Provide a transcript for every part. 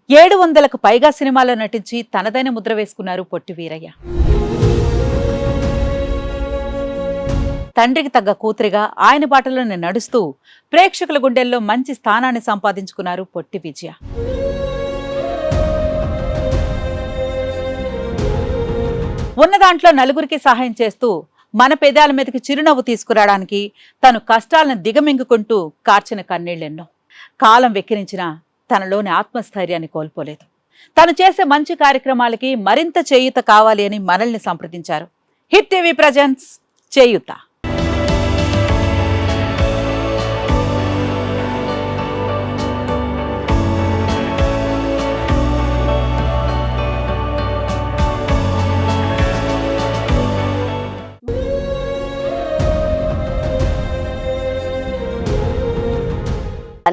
700కు పైగా సినిమాల్లో నటించి తనదైన ముద్ర వేసుకున్నారు పొట్టి వీరయ్య. తండ్రికి తగ్గ కూతురిగా ఆయన బాటలోనే నడుస్తూ ప్రేక్షకుల గుండెల్లో మంచి స్థానాన్ని సంపాదించుకున్నారు పొట్టి విజయ. ఉన్న దాంట్లో నలుగురికి సహాయం చేస్తూ మన పెదాల మీదకి చిరునవ్వు తీసుకురావడానికి తను కష్టాలను దిగమింగుకుంటూ కార్చిన కన్నీళ్లెన్నో. కాలం వెక్కిరించిన తనలోని ఆత్మస్థైర్యాన్ని కోల్పోలేదు. తను చేసే మంచి కార్యక్రమాలకి మరింత చేయూత కావాలి అని మనల్ని సంప్రదించారు. హిట్ టీవీ ప్రెజెంట్స్ చేయూత.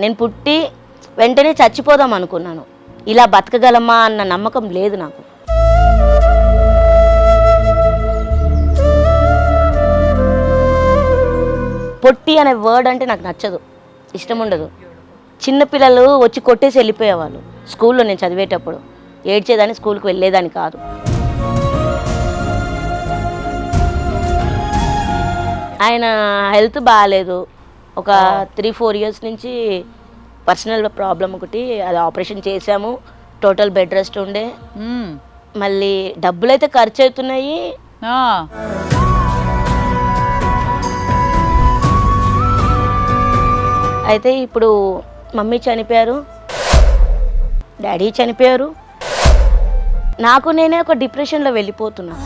నేను పుట్టి వెంటనే చచ్చిపోదాం అనుకున్నాను. ఇలా బతకగలమా అన్న నమ్మకం లేదు నాకు. పొట్టి అనే వర్డ్ అంటే నాకు నచ్చదు, ఇష్టం ఉండదు. చిన్నపిల్లలు వచ్చి కొట్టేసి వెళ్ళిపోయేవాళ్ళు. స్కూల్లో నేను చదివేటప్పుడు ఏడ్చేదాన్ని, స్కూల్కి వెళ్ళేదాన్ని కాదు. ఆయన హెల్త్ బాగాలేదు. ఒక 3-4 ఇయర్స్ నుంచి పర్సనల్ ప్రాబ్లం ఒకటి, అది ఆపరేషన్ చేసాము. టోటల్ బెడ్ రెస్ట్ ఉండే. మళ్ళీ డబ్బులు అయితే ఖర్చు అవుతున్నాయి. అయితే ఇప్పుడు మమ్మీ చనిపోయారు, డాడీ చనిపోయారు. నాకు నేనే ఒక డిప్రెషన్లో వెళ్ళిపోతున్నా.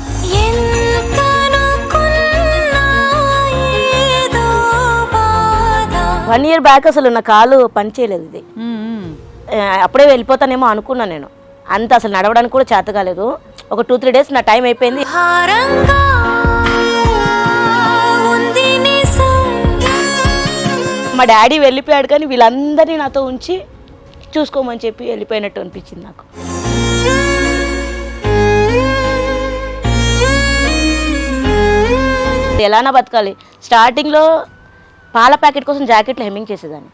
1 year బ్యాక్ అసలు నా కాలు పనిచేయలేదు. ఇది అప్పుడే వెళ్ళిపోతానేమో అనుకున్నా నేను. అంత అసలు నడవడానికి కూడా చేత కాలేదు. ఒక 2-3 days నా టైం అయిపోయింది. మా డాడీ వెళ్ళిపోయాడు, కానీ వీళ్ళందరినీ నాతో ఉంచి చూసుకోమని చెప్పి వెళ్ళిపోయినట్టు అనిపించింది నాకు. ఎలానా బతకాలి. స్టార్టింగ్లో పాల ప్యాకెట్ కోసం జాకెట్లు హెమ్మింగ్ చేసేదాన్ని.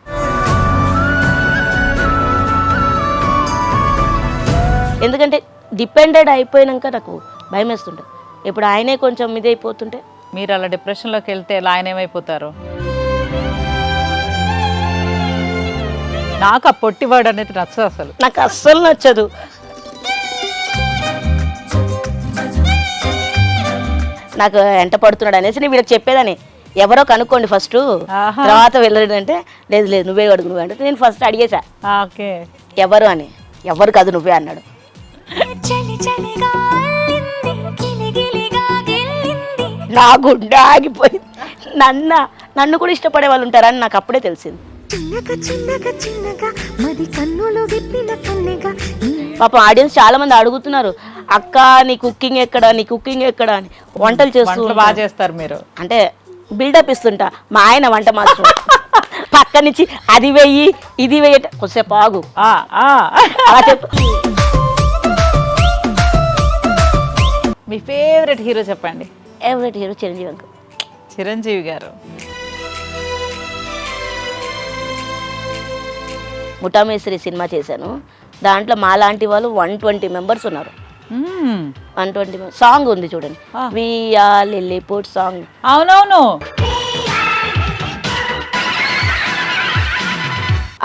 ఎందుకంటే డిపెండెడ్ అయిపోయినాక నాకు భయం వేస్తుంటుంది. ఇప్పుడు ఆయనే కొంచెం ఇది అయిపోతుంటే. మీరు అలా డిప్రెషన్లోకి వెళ్తే ఎలా ఆయన ఏమైపోతారు? నాకు ఆ పొట్టి వర్డ్ అనేది నచ్చదు, అసలు నాకు అస్సలు నచ్చదు. నాకు ఎంట పడుతున్నాడు అనేసి నేను వీళ్ళకి చెప్పేదాన్ని, ఎవరో కనుక్కోండి ఫస్ట్, తర్వాత వెళ్ళండి అంటే, లేదు లేదు నువ్వే అడుగు, నువ్వే అంటే నేను ఫస్ట్ అడిగేసా ఎవరు అని. ఎవరు కాదు నువ్వే అన్నాడు. నా గుండె ఆగిపోయింది. నన్ను కూడా ఇష్టపడే వాళ్ళు ఉంటారని నాకు అప్పుడే తెలిసింది. పాపం ఆడియన్స్ చాలా మంది అడుగుతున్నారు, అక్క నీ కుకింగ్ ఎక్కడ, నీ కుకింగ్ ఎక్కడ అని. వంటలు చేస్తూ బాగా చేస్తారు మీరు అంటే బిల్డప్ ఇస్తుంటా. మా ఆయన వంట మాస్టర్ పక్క నుంచి అది వెయ్యి ఇది వెయ్యి, కొద్దిసేపు ఆగు అలా చెప్పు. మీ ఫేవరెట్ హీరో చెప్పండి. Favourite hero Chiranjeevi uncle. Chiranjeevi గారు. ముఠామేశ్వరి సినిమా చేశాను. దాంట్లో మా లాంటి వాళ్ళు 120 మెంబర్స్ ఉన్నారు. 120 సాంగ్ ఉంది చూడండి, వియా లిల్లీపుట్ సాంగ్. అవునవును,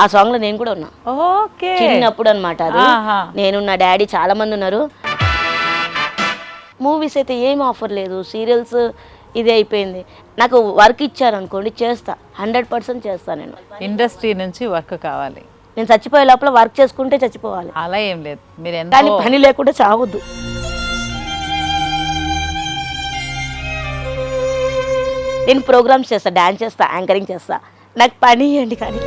ఆ సాంగ్ లో నేను కూడా ఉన్నా. చిన్నప్పుడు అనమాట అది. నేను నా డాడీ చాలా మంది ఉన్నారు. మూవీస్ అయితే ఏం ఆఫర్ లేదు, సీరియల్స్ ఇది అయిపోయింది. నాకు వర్క్ ఇచ్చారు అనుకోండి, చేస్తా, 100% చేస్తా. నేను ఇండస్ట్రీ నుంచి వర్క్ కావాలి. నేను చచ్చిపోయే లోపల వర్క్ చేసుకుంటే చచ్చిపోవాలి, అలా ఏం లేదు. మీరు కానీ పని లేకుండా చావద్దు. నేను ప్రోగ్రామ్స్ చేస్తా, డాన్స్ చేస్తా, యాంకరింగ్ చేస్తా, నాకు పని ఇవ్వండి. కానీ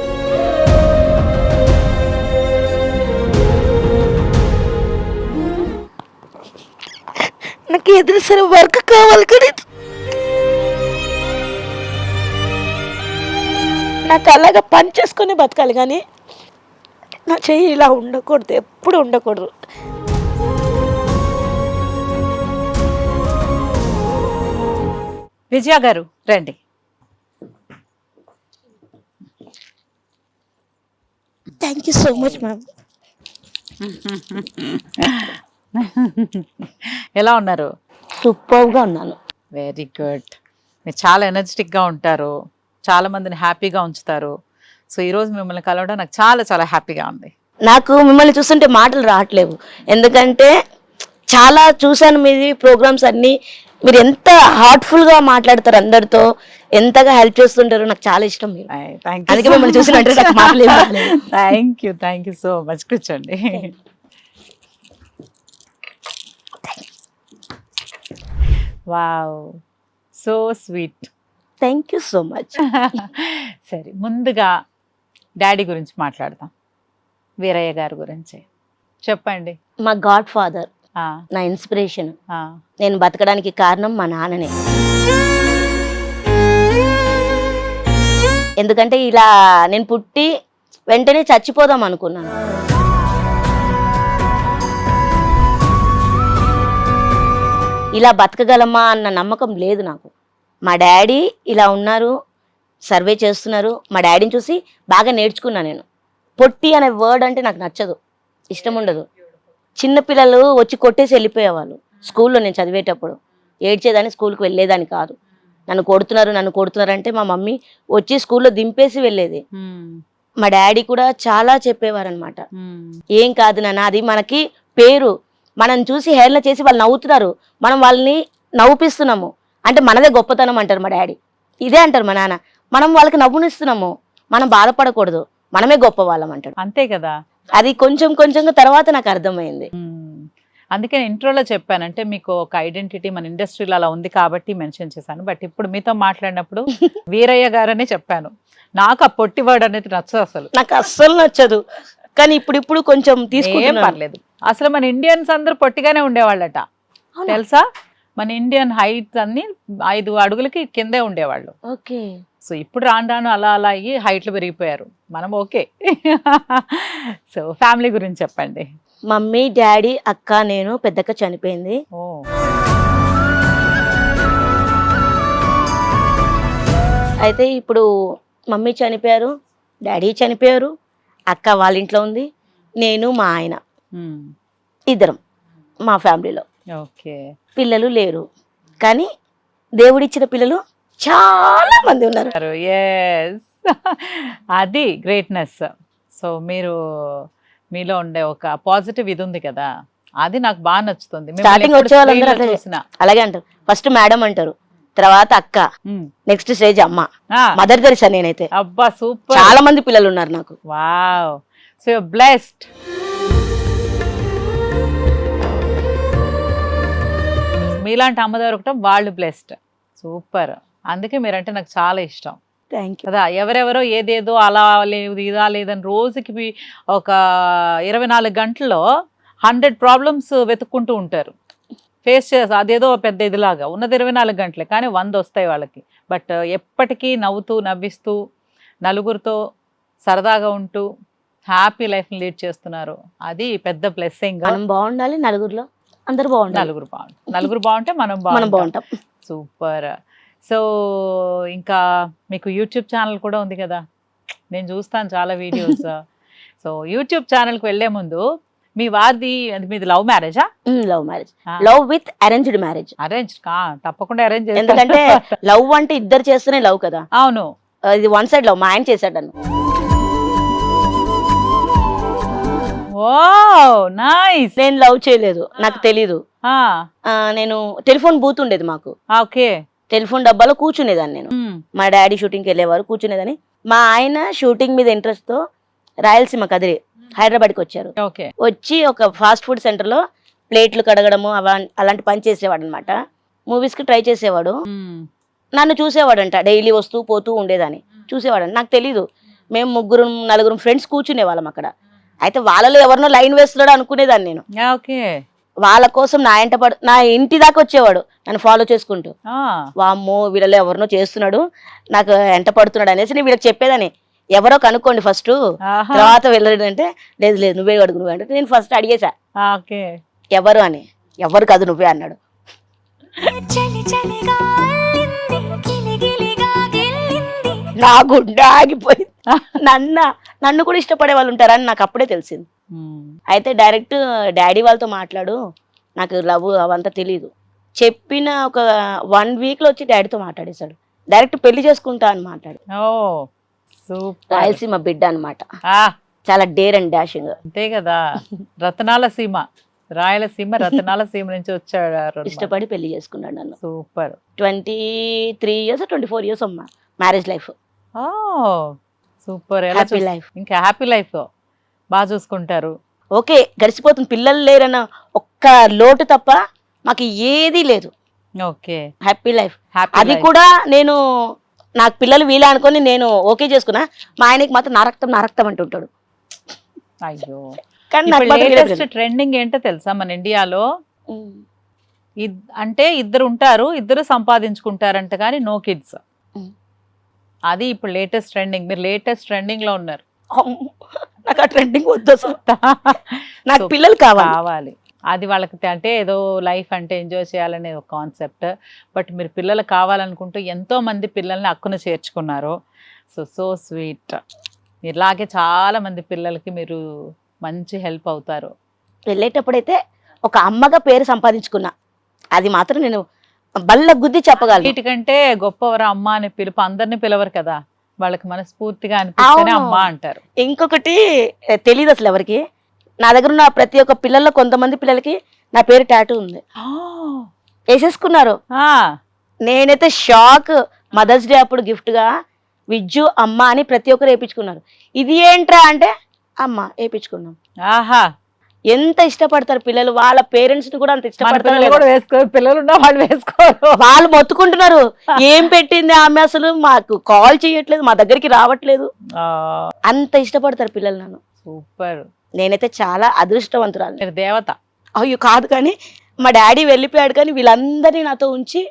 నాకు ఎదురు సరే వర్క్ కావాలి. కానీ నాకు అలాగా పని చేసుకొని బతకాలి, కానీ నా చెయ్యి ఇలా ఉండకూడదు, ఎప్పుడు ఉండకూడదు. విజయ గారు రండి. Thank you so much ma'am. ఎలా ఉన్నారు? సూపర్గా ఉన్నాను. Very good. మీరు చాలా ఎనర్జెటిక్గా ఉంటారు, చాలా మందిని హ్యాపీగా ఉంచుతారు. సో ఈరోజు మిమ్మల్ని కలవడం నాకు చాలా చాలా హ్యాపీగా ఉంది. నాకు మిమ్మల్ని చూస్తుంటే మాటలు రావట్లేవు, ఎందుకంటే చాలా చూశాను మీది ప్రోగ్రామ్స్ అన్నీ. మీరు ఎంత హార్ట్ఫుల్గా మాట్లాడతారు, అందరితో ఎంతగా హెల్ప్ చేస్తుంటారు, నాకు చాలా ఇష్టం మీరు. అందుకే మిమ్మల్ని చూసినట్టు నాకు మాటలు ఏం రాలేదు. Thank you so much. కూర్చోండి. Wow, so sweet. Thank you so much. సరే, ముందుగా డాడీ గురించి మాట్లాడదాం. వీరయ్య గారి గురించి చెప్పండి. మా గాడ్ ఫాదర్, ఆ, నా ఇన్స్పిరేషన్. ఆ, నేను బతకడానికి కారణం మా నాన్ననే. ఎందుకంటే ఇలా నేను పుట్టి వెంటనే చచ్చిపోదాం అనుకున్నాను. ఇలా బతకగలమా అన్న నమ్మకం లేదు నాకు. మా డాడీ ఇలా ఉన్నారు, సర్వే చేస్తున్నారు. మా డాడీని చూసి బాగా నేర్చుకున్నాను నేను. పొట్టి అనే వర్డ్ అంటే నాకు నచ్చదు, ఇష్టం ఉండదు. చిన్నపిల్లలు వచ్చి కొట్టేసి వెళ్ళిపోయేవాళ్ళు స్కూల్లో నేను చదివేటప్పుడు. ఏడ్చేదాన్ని, స్కూల్కి వెళ్ళేదాన్ని కాదు. నన్ను కొడుతున్నారు అంటే మా మమ్మీ వచ్చి స్కూల్లో దింపేసి వెళ్ళేది. మా డాడీ కూడా చాలా చెప్పేవారు అనమాట. ఏం కాదు నాన్న, అది మనకి పేరు. మనం చూసి హేళన చేసి వాళ్ళు నవ్వుతున్నారు, మనం వాళ్ళని నవ్వుపిస్తున్నాము అంటే మనదే గొప్పతనం అంటారు మా డాడీ. ఇదే అంటారు మా నాన్న, మనం వాళ్ళకి నవ్వునిస్తున్నాము, మనం బాధపడకూడదు, మనమే గొప్ప వాళ్ళం అంటాడు. అంతే కదా. అది కొంచెంగా తర్వాత నాకు అర్థమైంది. అందుకే ఇంట్రోలో చెప్పానంటే మీకు ఒక ఐడెంటిటీ మన ఇండస్ట్రీలో అలా ఉంది కాబట్టి మెన్షన్ చేశాను. బట్ ఇప్పుడు మీతో మాట్లాడినప్పుడు వీరయ్య గారనే చెప్పాను. నాకు ఆ పొట్టి వర్డ్ అనేది నచ్చదు, అసలు నాకు అస్సలు నచ్చదు. కానీ ఇప్పుడు కొంచెం తీసుకుంటే పర్లేదు. అసలు మన ఇండియన్స్ అందరూ పొట్టిగానే ఉండేవాళ్ళట, తెలుసా? మన ఇండియన్ హైట్ అన్ని 5 అడుగులకి కిందే ఉండేవాళ్ళు. ఓకే. సో ఇప్పుడు రాను అలా అయ్యి హైట్లు పెరిగిపోయారు. మనం ఓకే. సో ఫ్యామిలీ గురించి చెప్పండి. మమ్మీ, డాడీ, అక్క, నేను. పెద్దక్క చనిపోయింది. ఓ, అయితే ఇప్పుడు మమ్మీ చనిపోయారు, డాడీ చనిపోయారు, అక్క వాళ్ళ ఇంట్లో ఉంది, నేను మా ఆయన ఇద్దరం మా ఫ్యామిలీలో. ఓకే. పిల్లలు లేరు, కానీ దేవుడిచ్చిన పిల్లలు చాలా మంది ఉన్నారు. ఎస్, అది గ్రేట్నెస్. సో మీలో ఉండే ఒక పాజిటివ్ ఇది ఉంది కదా, అది నాకు బాగా నచ్చుతుంది. స్టార్టింగ్ వచ్చే వాళ్ళందరూ అలాగే అంటారు. ఫస్ట్ మేడం అంటారు, తర్వాత అక్క, నెక్స్ట్ స్టేజ్ అమ్మ, మదర్ తెరిసా నేనైతే. అబ్బా సూపర్. చాలా మంది పిల్లలు ఉన్నారు నాకు. Wow, so you are blessed. మీలాంటి అమ్మదారు ఒకటం, వాళ్ళు బ్లెస్డ్. సూపర్. అందుకే మీరంటే నాకు చాలా ఇష్టం. Thank you. కదా, ఎవరెవరో ఏదేదో అలా లేదు ఇదా లేదని రోజుకి ఒక 24 గంటల్లో 100 ప్రాబ్లమ్స్ వెతుక్కుంటూ ఉంటారు, ఫేస్ చేసి. అదేదో పెద్ద ఇదిలాగా ఉన్నది 24 గంటలే, కానీ 100 వస్తాయి వాళ్ళకి. బట్ ఎప్పటికీ నవ్వుతూ నవ్విస్తూ నలుగురితో సరదాగా ఉంటూ హ్యాపీ లైఫ్ని లీడ్ చేస్తున్నారు. అది పెద్ద బ్లెస్సింగ్. మనం బాగుండాలి, నలుగురిలో అందరూ బాగుండాలి. నలుగురు బాగుంటే మనం బాగుంటాం. సూపర్. సో ఇంకా మీకు యూట్యూబ్ ఛానల్ కూడా ఉంది కదా, నేను చూస్తాను చాలా వీడియోస్. సో యూట్యూబ్ ఛానల్కి వెళ్లే ముందు మీ మీది లవ్ మ్యారేజా? Love marriage. Love with arranged marriage. Arrange తప్పకుండా అరేంజ్. ఎందుకంటే లవ్ అంటే ఇద్దరు చేస్తేనే లవ్ కదా. అవును, ఇది వన్ సైడ్ లవ్. మా ఆయన చేశాడు నన్ను. Wow, nice. నేను లవ్ చేయలేదు, నాకు తెలీదు. నేను టెలిఫోన్ బూత్ ఉండేది మాకు. ఓకే. టెలిఫోన్ డబ్బాలో కూర్చునేదాన్ని నేను. మా డాడీ షూటింగ్కి వెళ్ళేవారు, కూర్చునేదాన్ని. మా ఆయన షూటింగ్ మీద ఇంట్రెస్ట్ తో రాయలసీమ కదిరి హైదరాబాద్కి వచ్చారు. వచ్చి ఒక ఫాస్ట్ ఫుడ్ సెంటర్లో ప్లేట్లు కడగడము అలాంటి పని చేసేవాడు అనమాట. మూవీస్కి ట్రై చేసేవాడు. నన్ను చూసేవాడంట, డైలీ వస్తూ పోతూ ఉండేదాన్ని చూసేవాడంట. నాకు తెలీదు. మేము 3-4 ఫ్రెండ్స్ కూర్చునే వాళ్ళం అక్కడ. అయితే వాళ్ళలో ఎవరినో లైన్ వేస్తున్నాడు అనుకునేదాన్ని నేను. వాళ్ళ కోసం నా ఇంటి దాకా వచ్చేవాడు నన్ను ఫాలో చేసుకుంటూ. వామ్మో వీళ్ళలో ఎవరినో చేస్తున్నాడు, నాకు ఎంట పడుతున్నాడు అనేసి నేను వీళ్ళకి చెప్పేదాన్ని. ఎవరో కనుక్కోండి ఫస్ట్, తర్వాత వెళ్ళడు అంటే లేదు నువ్వే అడుగు నువ్వే అంటే నేను ఫస్ట్ అడిగేశా ఎవరు అని. ఎవరు కాదు నువ్వే అన్నాడు. నా గుండె ఆగిపోయింది. నన్ను కూడా ఇష్టపడే వాళ్ళు ఉంటారని నాకు అప్పుడే తెలిసింది. అయితే డైరెక్ట్ డాడీ వాళ్ళతో మాట్లాడు, నాకు లవ్ అవంతా తెలీదు చెప్పిన ఒక 1 వీక్ లో వచ్చి డాడీతో మాట్లాడేశాడు. డైరెక్ట్ పెళ్లి చేసుకుంటా అని మాట్లాడు. ఓ సూపర్. రాయలసీమ బిడ్డ అనమాట, చాలా డేర్ అండ్ డాషింగ్. అంతే కదా, రతనాల సీమ, రాయలసీమ రతనాల సీమ నుంచి వచ్చాడు. ఇష్టపడి పెళ్లి చేసుకున్నాడు నన్ను. సూపర్. 23 years 24 years అమ్మా మ్యారేజ్ లైఫ్. ఓ సూపర్. Happy life. ఇంకా హ్యాపీ లైఫ్ బాగా చూసుకుంటారు. ఓకే గడిచిపోతుంది, పిల్లలు లేరన్న ఒక్క లోటు తప్ప మాకు ఏదీ లేదు. Okay happy life. హ్యాపీ అది కూడా నేను నాకు పిల్లలు వీలే అనుకొని నేను ఓకే చేసుకున్నా. మా ఆయనకి మాత్రం నారక్తం అంటుంటాడు. అయ్యో. కానీ నాకు మాత్రం లేటెస్ట్ ట్రెండింగ్ ఏంటో తెలుసా మన ఇండియాలో? అంటే ఇద్దరు ఉంటారు, ఇద్దరు సంపాదించుకుంటారంట కానీ నో కిడ్స్. అది ఇప్పుడు లేటెస్ట్ ట్రెండింగ్. మీరు లేటెస్ట్ ట్రెండింగ్ లో ఉన్నారు. నాకు ఆ ట్రెండింగ్ వద్దు అసలు. నాకు పిల్లలు కావాలి. అది వాళ్ళకి అంటే ఏదో లైఫ్ అంటే ఎంజాయ్ చేయాలనే ఒక కాన్సెప్ట్. బట్ మీరు పిల్లలు కావాలనుకుంటూ ఎంతో మంది పిల్లల్ని అక్కున చేర్చుకున్నారు. So sweet. ఇలాగే చాలా మంది పిల్లలకి మీరు మంచి హెల్ప్ అవుతారు. వెళ్ళేటప్పుడైతే ఒక అమ్మగా పేరు సంపాదించుకున్నా, అది మాత్రం నేను బల్ల గుద్ది చెప్పగలను. వీటికంటే గొప్పవరు అమ్మ అనే పిలుపు అందరినీ పిలవరు కదా, వాళ్ళకి మనస్ఫూర్తిగా అనిపిస్తేనే అమ్మ అంటారు. ఇంకొకటి తెలియదు అసలు ఎవరికి, నా దగ్గర ఉన్న ప్రతి ఒక్క పిల్లల్లో కొంతమంది పిల్లలకి నా పేరు టాటూ ఉంది, వేసేసుకున్నారు. నేనైతే షాక్. మదర్స్ డే అప్పుడు గిఫ్ట్ గా విజ్జు అమ్మ అని ప్రతి ఒక్కరు వేయించుకున్నారు. ఇది ఏంట్రా అంటే అమ్మ వేయించుకున్నాం. ఆహా, ఎంత ఇష్టపడతారు పిల్లలు, వాళ్ళ పేరెంట్స్ ని కూడా అంత ఇష్టపడతారు. పిల్లలు ఉన్నా వాళ్ళు వేసుకోరు, వాళ్ళు మొత్తుకుంటున్నారు. ఏం పెట్టింది ఆమె, అసలు మాకు కాల్ చేయట్లేదు, మా దగ్గరికి రావట్లేదు, అంత ఇష్టపడతారు పిల్లలు నన్ను. సూపర్. నేనైతే చాలా అదృష్టవంతురాలు. మీరు దేవత. అయ్యో కాదు, కానీ మా డాడీ వెళ్ళిపోయాడు, కానీ వీళ్ళందరినీ నాతో ఉంచి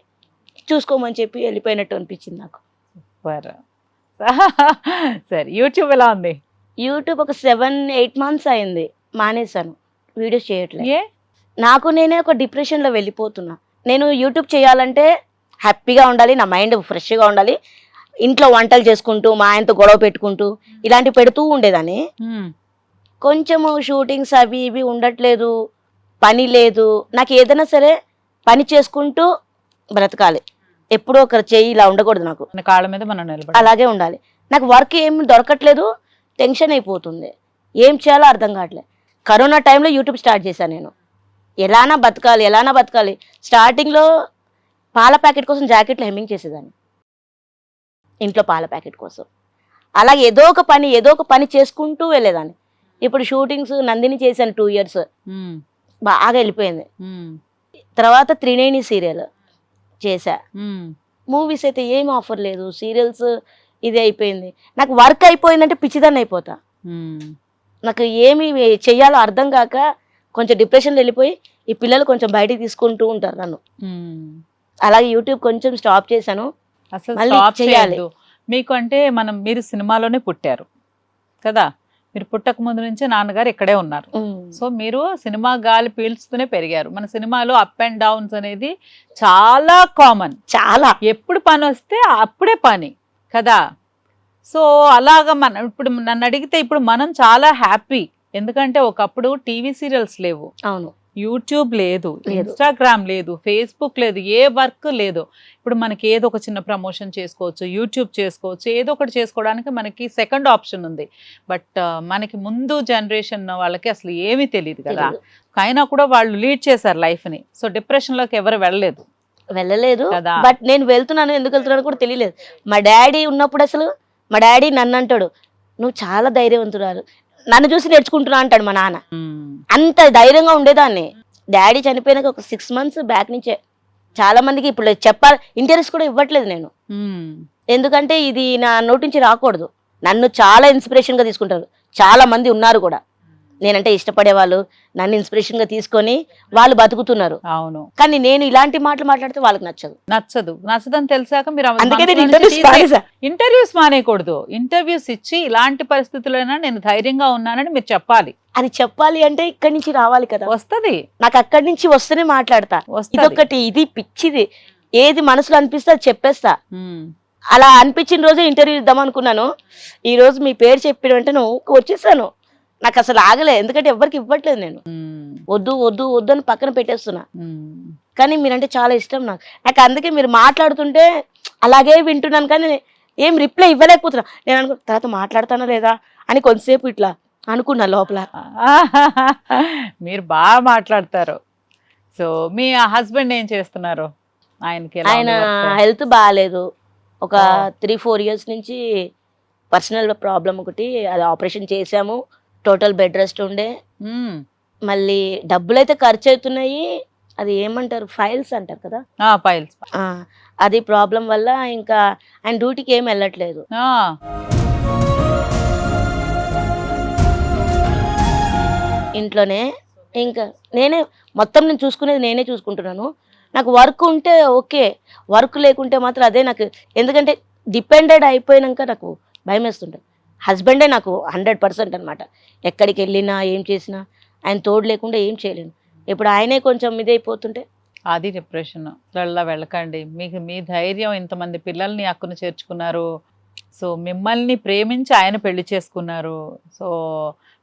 చూసుకోమని చెప్పి వెళ్ళిపోయినట్టు అనిపించింది నాకు. సూపర్. సరే, యూట్యూబ్ ఎలా ఉంది? యూట్యూబ్ ఒక 7-8 months అయింది మానేశాను, వీడియోస్ చేయట్లేదు. ఏ? నాకు నేనే ఒక డిప్రెషన్లో వెళ్ళిపోతున్నా. నేను యూట్యూబ్ చేయాలంటే హ్యాపీగా ఉండాలి, నా మైండ్ ఫ్రెష్గా ఉండాలి, ఇంట్లో వంటలు చేసుకుంటూ మా ఆయనతో గొడవ పెట్టుకుంటూ ఇలాంటివి పెడుతూ ఉండేదాన్ని. కొంచెము షూటింగ్స్ అవి ఇవి ఉండట్లేదు, పని లేదు. నాకు ఏదైనా సరే పని చేసుకుంటూ బ్రతకాలి, ఎప్పుడో ఒకరు చేయి ఇలా ఉండకూడదు, నాకు కాళ్ళ మీద మనం నిలబడాలి, అలాగే ఉండాలి. నాకు వర్క్ ఏం దొరకట్లేదు, టెన్షన్ అయిపోతుంది, ఏం చేయాలో అర్థం కావట్లేదు. కరోనా టైంలో యూట్యూబ్ స్టార్ట్ చేశాను నేను. ఎలానా బతకాలి. స్టార్టింగ్లో పాల ప్యాకెట్ కోసం జాకెట్లు హెమ్మింగ్ చేసేదాన్ని, ఇంట్లో పాల ప్యాకెట్ కోసం. అలాగే ఏదో ఒక పని చేసుకుంటూ వెళ్ళేదాన్ని. ఇప్పుడు షూటింగ్స్ నందిని చేశాను 2 years, బాగా వెళ్ళిపోయింది. తర్వాత త్రినేని సీరియల్ చేశా. మూవీస్ అయితే ఏం ఆఫర్ లేదు, సీరియల్స్ ఇది అయిపోయింది. నాకు వర్క్ అయిపోయిందంటే పిచ్చిదాన్ని అయిపోతా. నాకు ఏమి చెయ్యాలో అర్థం కాక కొంచెం డిప్రెషన్లో వెళ్ళిపోయి ఈ పిల్లలు కొంచెం బయటికి తీసుకుంటూ ఉంటారు నన్ను. అలాగే యూట్యూబ్ కొంచెం స్టాప్ చేశాను. అసలు చేయాలి మీకు అంటే మీరు సినిమాలోనే పుట్టారు కదా, మీరు పుట్టక ముందు నుంచి నాన్నగారు ఇక్కడే ఉన్నారు. సో మీరు సినిమా గాలి పీల్చుతూనే పెరిగారు. మన సినిమాలో అప్ అండ్ డౌన్స్ అనేది చాలా కామన్, చాలా. ఎప్పుడు పని వస్తే అప్పుడే పని కదా. సో అలాగా ఇప్పుడు నన్ను అడిగితే ఇప్పుడు మనం చాలా హ్యాపీ, ఎందుకంటే ఒకప్పుడు టీవీ సీరియల్స్ లేవు, అవును, యూట్యూబ్ లేదు, ఇన్స్టాగ్రామ్ లేదు, ఫేస్బుక్ లేదు, ఏ వర్క్ లేదు. ఇప్పుడు మనకి ఏదో ఒక చిన్న ప్రమోషన్ చేసుకోవచ్చు, యూట్యూబ్ చేసుకోవచ్చు, ఏదో ఒకటి చేసుకోవడానికి మనకి సెకండ్ ఆప్షన్ ఉంది. బట్ మనకి ముందు జనరేషన్ వాళ్ళకి అసలు ఏమీ తెలియదు కదా, అయినా కూడా వాళ్ళు లీడ్ చేశారు లైఫ్ని. సో డిప్రెషన్లోకి ఎవరు వెళ్ళలేదు. బట్ నేను వెళ్తున్నాను, ఎందుకు వెళ్తున్నాను కూడా తెలియలేదు. మా డాడీ ఉన్నప్పుడు అసలు మా డాడీ నన్ను అంటాడు, నువ్వు చాలా ధైర్యవంతురాలు, నన్ను చూసి నేర్చుకుంటున్నా అంటాడు మా నాన్న. అంత ధైర్యంగా ఉండేదాన్ని. డాడీ చనిపోయినాక ఒక 6 months బ్యాక్ నుంచే చాలా మందికి ఇప్పుడు చెప్పాలి ఇంటర్వ్యూస్ కూడా ఇవ్వట్లేదు నేను, ఎందుకంటే ఇది నా నోటి నుంచి రాకూడదు. నన్ను చాలా ఇన్స్పిరేషన్ గా తీసుకుంటారు, చాలా మంది ఉన్నారు కూడా నేనంటే ఇష్టపడే వాళ్ళు, నన్ను ఇన్స్పిరేషన్ గా తీసుకొని వాళ్ళు బతుకుతున్నారు. అవును, కానీ నేను ఇలాంటి మాటలు మాట్లాడితే వాళ్ళకి నచ్చదని తెలిసాక మీరు అందుకే ఇంటర్వ్యూస్ మానేయకూడదు. ఇంటర్వ్యూస్ ఇచ్చి ఇలాంటి పరిస్థితులైనా నేను ధైర్యంగా ఉన్నానని మీరు చెప్పాలి. అది చెప్పాలి అంటే ఇక్కడి నుంచి రావాలి కదా, వస్తది. నాకు అక్కడి నుంచి వస్తేనే మాట్లాడతా. ఇదొకటి, ఇది పిచ్చిది, ఏది మనసులో అనిపిస్తే అది చెప్పేస్తా. అలా అనిపించిన రోజే ఇంటర్వ్యూ ఇద్దాం అనుకున్నాను. ఈ రోజు మీ పేరు చెప్పిన వెంటనే వచ్చేసాను. నాకు అసలు ఆగలే, ఎందుకంటే ఎవరికి ఇవ్వట్లేదు నేను. వద్దు వద్దు వద్దు అని పక్కన పెట్టేస్తున్నా. కానీ మీరంటే చాలా ఇష్టం నాకు. నాకు అందుకే మీరు మాట్లాడుతుంటే అలాగే వింటున్నాను, కానీ ఏం రిప్లై ఇవ్వలేకపోతున్నా. నేను తర్వాత మాట్లాడతానా లేదా అని కొంతసేపు ఇట్లా అనుకున్నా లోపల. మీరు బాగా మాట్లాడతారు. సో మీ హస్బెండ్ ఏం చేస్తున్నారు? ఆయన హెల్త్ బాగాలేదు. ఒక 3-4 years నుంచి పర్సనల్ ప్రాబ్లం ఒకటి, అది ఆపరేషన్ చేసాము. టోటల్ బెడ్ రెస్ట్ ఉండే. మళ్ళీ డబ్బులు అయితే ఖర్చు అవుతున్నాయి. అది ఏమంటారు, ఫైల్స్ అంటారు కదా, ఫైల్స్. అది ప్రాబ్లం వల్ల ఇంకా ఆయన డ్యూటీకి ఏం వెళ్ళట్లేదు. ఇంట్లోనే ఇంకా నేనే మొత్తం నేను చూసుకునేది, నేనే చూసుకుంటున్నాను. నాకు వర్క్ ఉంటే ఓకే, వర్క్ లేకుంటే మాత్రం అదే నాకు. ఎందుకంటే డిపెండెడ్ అయిపోయినాక నాకు భయం వేస్తుంటుంది. హస్బెండే నాకు 100% అనమాట. ఎక్కడికి వెళ్ళినా ఏం చేసినా ఆయన తోడు లేకుండా ఏం చేయలేను. ఇప్పుడు ఆయనే కొంచెం ఇదైపోతుంటే అది డిప్రెషన్. అలా వెళ్ళకండి. మీకు మీ ధైర్యం, ఇంతమంది పిల్లల్ని అక్కును చేర్చుకున్నారు. సో మిమ్మల్ని ప్రేమించి ఆయన పెళ్లి చేసుకున్నారు. సో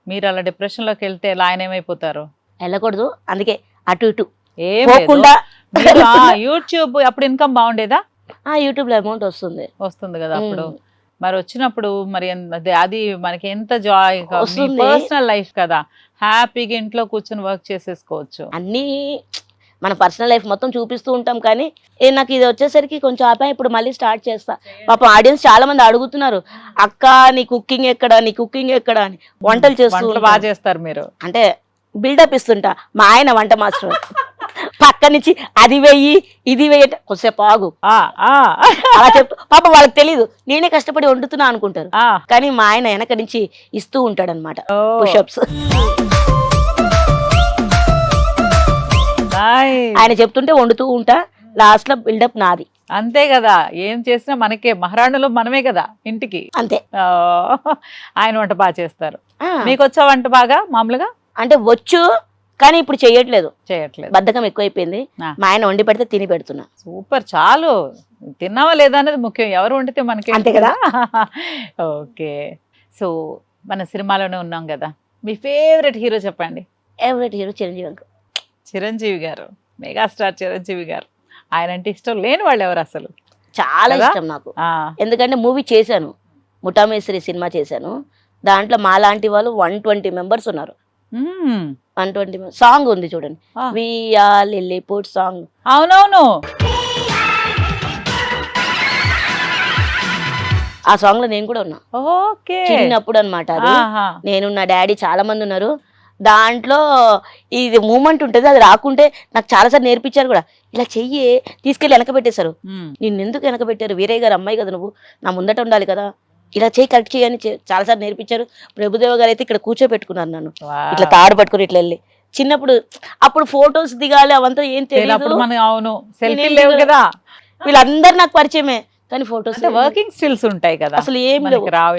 మీరు అలా డిప్రెషన్లోకి వెళ్తే ఎలా, ఆయన ఏమైపోతారు? వెళ్ళకూడదు. అందుకే అటు ఇటు ఏమకుండా యూట్యూబ్ అప్పుడు ఇన్కమ్ బాగుండేదా? యూట్యూబ్ లో అమౌంట్ వస్తుంది కదా అప్పుడు. మరి వచ్చినప్పుడు మరి అది మనకి ఎంత జాయ్, పర్సనల్ లైఫ్ కదా, హ్యాపీగా ఇంట్లో కూర్చొని వర్క్ చేసేసుకోవచ్చు. అన్నీ మన పర్సనల్ లైఫ్ మొత్తం చూపిస్తూ ఉంటాం, కానీ నాకు ఇది వచ్చేసరికి కొంచెం ఆపా. ఇప్పుడు మళ్ళీ స్టార్ట్ చేస్తా. పాపం ఆడియన్స్ చాలా మంది అడుగుతున్నారు, అక్క నీ కుకింగ్ ఎక్కడ, నీ కుకింగ్ ఎక్కడ అని. వంటలు చేస్తూ బాగా చేస్తారు మీరు అంటే బిల్డప్ ఇస్తుంటా. మా ఆయన వంట మాస్టర్ పక్క నుంచి అది వెయ్యి ఇది వెయ్యి, కొద్దిసేపు ఆగు అలా చెప్తూ. పాపం వాళ్ళకి తెలీదు నేనే కష్టపడి వండుతున్నా అనుకుంటారు, కానీ మా ఆయన వెనక నుంచి ఇస్తూ ఉంటాడు అనమాట పుషప్స్. ఆయన చెప్తుంటే వండుతూ ఉంటా, లాస్ట్ లో బిల్డప్ నాది. అంతే కదా, ఏం చేసినా మనకే, మహారాణులు మనమే కదా ఇంటికి. అంతే. ఆయన వంట బాగా చేస్తారు. మీకు వచ్చా వంట బాగా? మామూలుగా అంటే వచ్చు, కానీ ఇప్పుడు చేయట్లేదు. బద్ధకం ఎక్కువైపోయింది. మా ఆయన వండి పెడితే తిని పెడుతున్నా. సూపర్, చాలు. తిన్నావా లేదా అనేది ముఖ్యం, ఎవరు వండితే మనకి, అంతే కదా. ఓకే. సో మన సినిమాలోనే ఉన్నాం కదా, మీ ఫేవరెట్ హీరో చెప్పండి. ఫేవరెట్ హీరో చిరంజీవి గారు, మెగాస్టార్ చిరంజీవి గారు. ఆయన అంటే ఇష్టం లేని వాళ్ళు ఎవరు అసలు? చాలా ఇష్టం నాకు. ఎందుకంటే మూవీ చేశాను, ముఠామేశ్వరి సినిమా చేశాను. దాంట్లో మా లాంటి వాళ్ళు 120 members ఉన్నారు. 120 సాంగ్ ఉంది చూడండి, విఆర్ లిల్లీపుట్ సాంగ్. అవునవును, ఆ సాంగ్ లో నేను కూడా ఉన్నా. ఓకే, చిన్నప్పుడు అనమాట. అది నేను, నా డాడీ, చాలా మంది ఉన్నారు దాంట్లో. ఇది మూమెంట్ ఉంటుంది, అది రాకుంటే నాకు చాలాసార్లు నేర్పించారు కూడా. ఇలా చెయ్యి తీసుకెళ్ళి వెనక పెట్టేశారు. నిన్ను ఎందుకు వెనక పెట్టారు, వీరయ్య గారు అమ్మాయి కదా నువ్వు, నా ముందట ఉండాలి కదా, ఇలా చెయ్యి కరెక్ట్ చేయని చాలాసార్లు నేర్పించారు. ప్రభుదేవ గారు అయితే ఇక్కడ కూర్చోబెట్టుకున్నారు నన్ను, ఇట్లా తాడు పట్టుకుని ఇట్లా వెళ్ళి. చిన్నప్పుడు అప్పుడు ఫొటోస్ దిగాలి అవంతా ఏం తెలియదు, వీళ్ళందరూ నాకు పరిచయమే, కానీ ఫొటోస్ వర్కింగ్ స్టిల్స్ ఉంటాయి కదా, అసలు ఏం రావు.